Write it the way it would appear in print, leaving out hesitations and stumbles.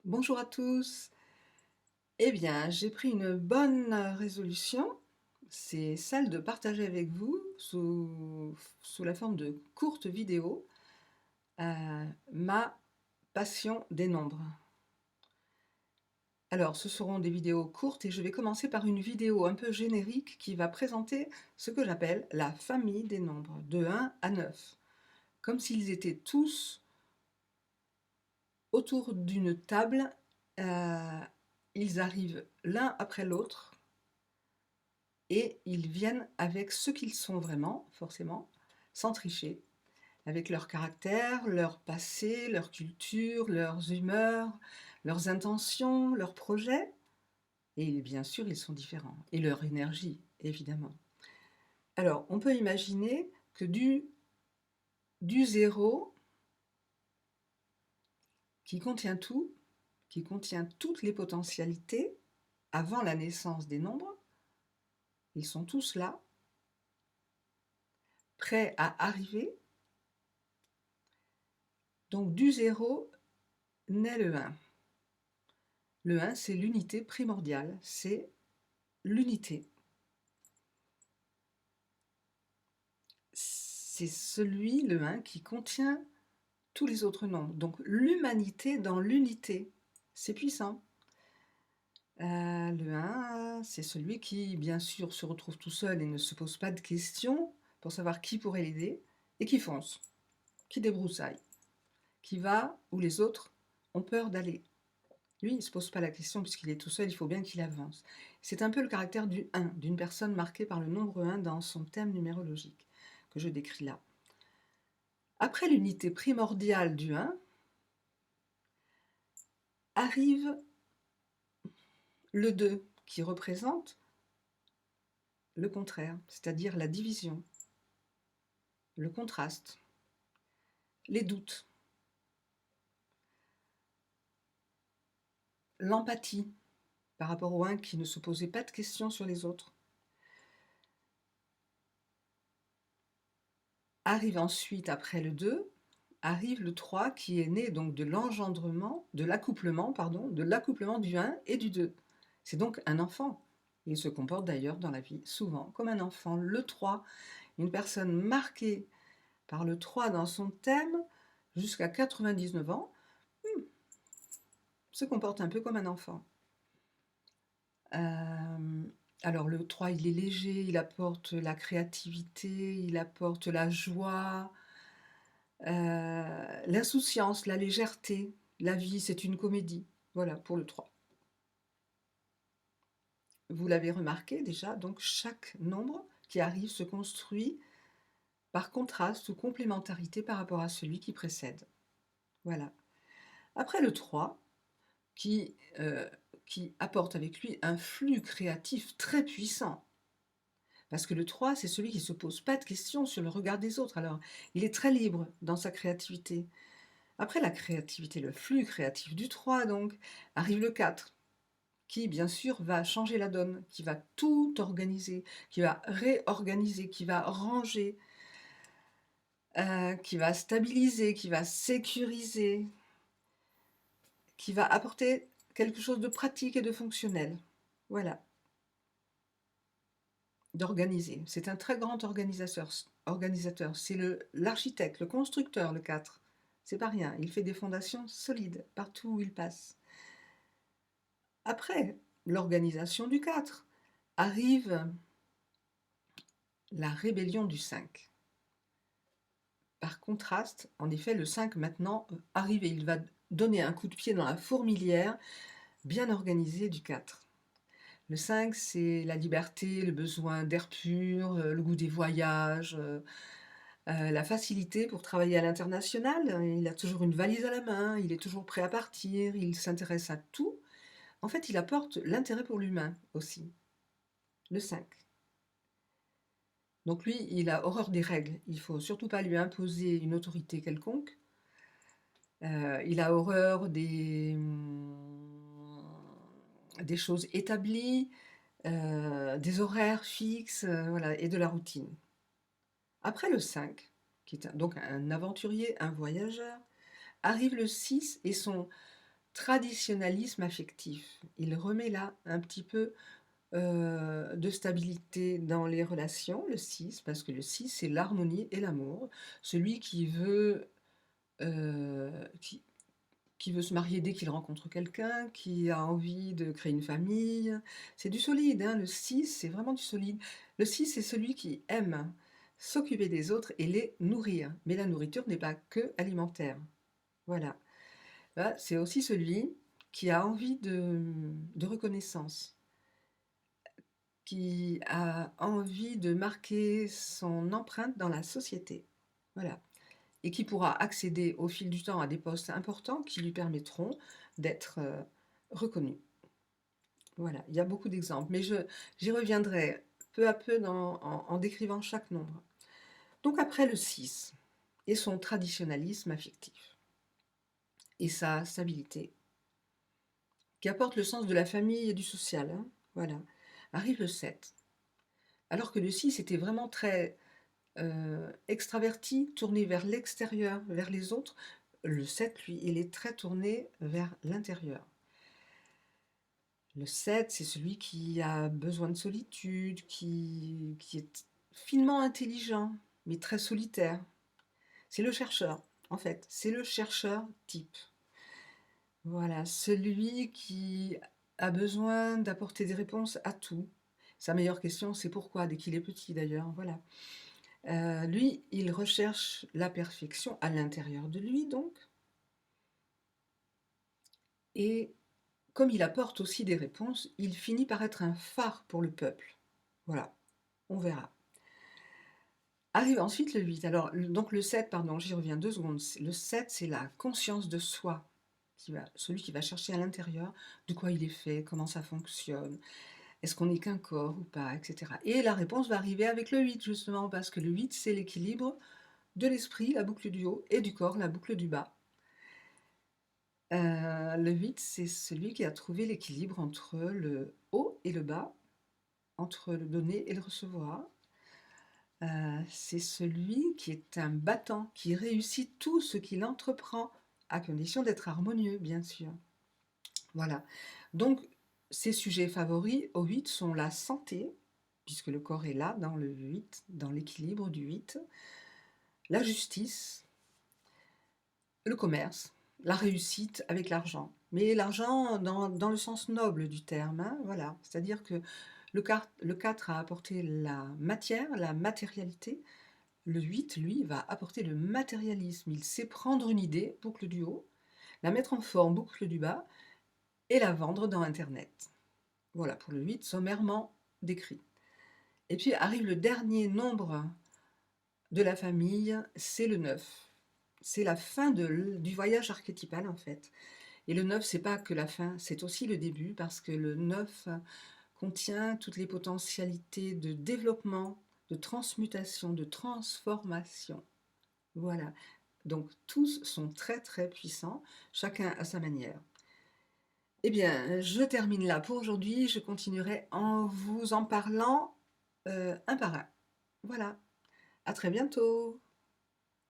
Bonjour à tous. Eh bien, j'ai pris une bonne résolution, c'est celle de partager avec vous, sous la forme de courtes vidéos, ma passion des nombres. Alors, ce seront des vidéos courtes et je vais commencer par une vidéo un peu générique qui va présenter ce que j'appelle la famille des nombres, de 1 à 9, comme s'ils étaient tous autour d'une table, heu, ils arrivent l'un après l'autre et ils viennent avec ce qu'ils sont vraiment, forcément, sans tricher, avec leur caractère, leur passé, leur culture, leurs humeurs, leurs intentions, leurs projets et bien sûr, ils sont différents et leur énergie, évidemment. Alors, on peut imaginer que du 0 qui contient tout, qui contient toutes les potentialités avant la naissance des nombres, ils sont tous là, prêts à arriver. Donc du 0 naît le 1. Le 1, c'est l'unité primordiale, c'est l'unité. C'est celui, le 1, qui contient tous les autres nombres. Donc l'humanité dans l'unité, c'est puissant. Le 1, c'est celui qui, bien sûr, se retrouve tout seul et ne se pose pas de questions pour savoir qui pourrait l'aider, et qui fonce, qui débroussaille, qui va où les autres ont peur d'aller. Lui, il ne se pose pas la question puisqu'il est tout seul, il faut bien qu'il avance. C'est un peu le caractère du 1, d'une personne marquée par le nombre 1 dans son thème numérologique, que je décris là. Après l'unité primordiale du 1, arrive le 2, qui représente le contraire, c'est-à-dire la division, le contraste, les doutes, l'empathie par rapport au 1 qui ne se posait pas de questions sur les autres. Arrive ensuite, après le 2, arrive le 3 qui est né donc de l'engendrement, de l'accouplement, pardon, de l'accouplement du 1 et du 2. C'est donc un enfant. Il se comporte d'ailleurs dans la vie souvent comme un enfant. Le 3, une personne marquée par le 3 dans son thème jusqu'à 99 ans, se comporte un peu comme un enfant. Alors le 3, il est léger, il apporte la créativité, il apporte la joie, l'insouciance, la légèreté. La vie, c'est une comédie. Voilà pour le 3. Vous l'avez remarqué déjà, donc chaque nombre qui arrive se construit par contraste ou complémentarité par rapport à celui qui précède. Voilà. Après le 3, qui apporte avec lui un flux créatif très puissant. Parce que le 3, c'est celui qui ne se pose pas de questions sur le regard des autres. Alors, il est très libre dans sa créativité. Après la créativité, le flux créatif du 3, donc, arrive le 4, qui, bien sûr, va changer la donne, qui va tout organiser, qui va réorganiser, qui va ranger, qui va stabiliser, qui va sécuriser, qui va apporter quelque chose de pratique et de fonctionnel. Voilà, d'organiser. C'est un très grand organisateur. C'est l'architecte, le constructeur, le 4. C'est pas rien, il fait des fondations solides partout où il passe. Après l'organisation du 4, arrive la rébellion du 5. Par contraste, en effet, le 5 maintenant arrive et il va donner un coup de pied dans la fourmilière bien organisée du 4. Le 5, c'est la liberté, le besoin d'air pur, le goût des voyages, la facilité pour travailler à l'international. Il a toujours une valise à la main, il est toujours prêt à partir, il s'intéresse à tout. En fait, il apporte l'intérêt pour l'humain aussi, le 5. Donc lui, il a horreur des règles. Il ne faut surtout pas lui imposer une autorité quelconque. Il a horreur des choses établies, des horaires fixes, voilà, et de la routine. Après le 5, qui est donc un aventurier, un voyageur, arrive le 6 et son traditionnalisme affectif. Il remet là un petit peu de stabilité dans les relations, le 6, parce que le 6, c'est l'harmonie et l'amour. Celui euh, qui, qui veut se marier dès qu'il rencontre quelqu'un, qui a envie de créer une famille. C'est du solide, hein, le 6, c'est vraiment du solide. Le 6, c'est celui qui aime s'occuper des autres et les nourrir. Mais la nourriture n'est pas que alimentaire. Voilà. Là, c'est aussi celui qui a envie de reconnaissance, qui a envie de marquer son empreinte dans la société. Voilà. Et qui pourra accéder au fil du temps à des postes importants qui lui permettront d'être reconnu. Voilà, il y a beaucoup d'exemples, mais j'y reviendrai peu à peu en décrivant chaque nombre. Donc après le 6 et son traditionnalisme affectif et sa stabilité, qui apporte le sens de la famille et du social, hein, voilà, arrive le 7. Alors que le 6 était vraiment très extraverti, tourné vers l'extérieur, vers les autres, le 7, lui, il est très tourné vers l'intérieur. Le 7, c'est celui qui a besoin de solitude, qui est finement intelligent, mais très solitaire. C'est le chercheur, en fait. C'est le chercheur type. Voilà, celui qui a besoin d'apporter des réponses à tout. Sa meilleure question, c'est pourquoi, dès qu'il est petit d'ailleurs. Voilà. Lui, il recherche la perfection à l'intérieur de lui, donc. Et comme il apporte aussi des réponses, il finit par être un phare pour le peuple. Voilà, on verra. Arrive ensuite le 8. Alors, donc le 7, pardon, j'y reviens 2 secondes. Le 7, c'est la conscience de soi, celui qui va chercher à l'intérieur de quoi il est fait, comment ça fonctionne, est-ce qu'on n'est qu'un corps ou pas, etc. Et la réponse va arriver avec le 8, justement, parce que le 8, c'est l'équilibre de l'esprit, la boucle du haut, et du corps, la boucle du bas. Le 8, c'est celui qui a trouvé l'équilibre entre le haut et le bas, entre le donner et le recevoir. C'est celui qui est un battant, qui réussit tout ce qu'il entreprend, à condition d'être harmonieux, bien sûr. Voilà. Donc, ses sujets favoris au 8 sont la santé, puisque le corps est là, dans le 8, dans l'équilibre du 8, la justice, le commerce, la réussite avec l'argent. Mais l'argent dans le sens noble du terme, hein, voilà. C'est-à-dire que le 4 a apporté la matière, la matérialité. Le 8, lui, va apporter le matérialisme. Il sait prendre une idée, boucle du haut, la mettre en forme, boucle du bas, et la vendre dans Internet. Voilà, pour le 8, sommairement décrit. Et puis arrive le dernier nombre de la famille, c'est le 9. C'est la fin du voyage archétypal, en fait. Et le 9, c'est pas que la fin, c'est aussi le début, parce que le 9 contient toutes les potentialités de développement, de transmutation, de transformation. Voilà. Donc tous sont très très puissants, chacun à sa manière. Eh bien, je termine là pour aujourd'hui. Je continuerai en vous en parlant un par un. Voilà. À très bientôt.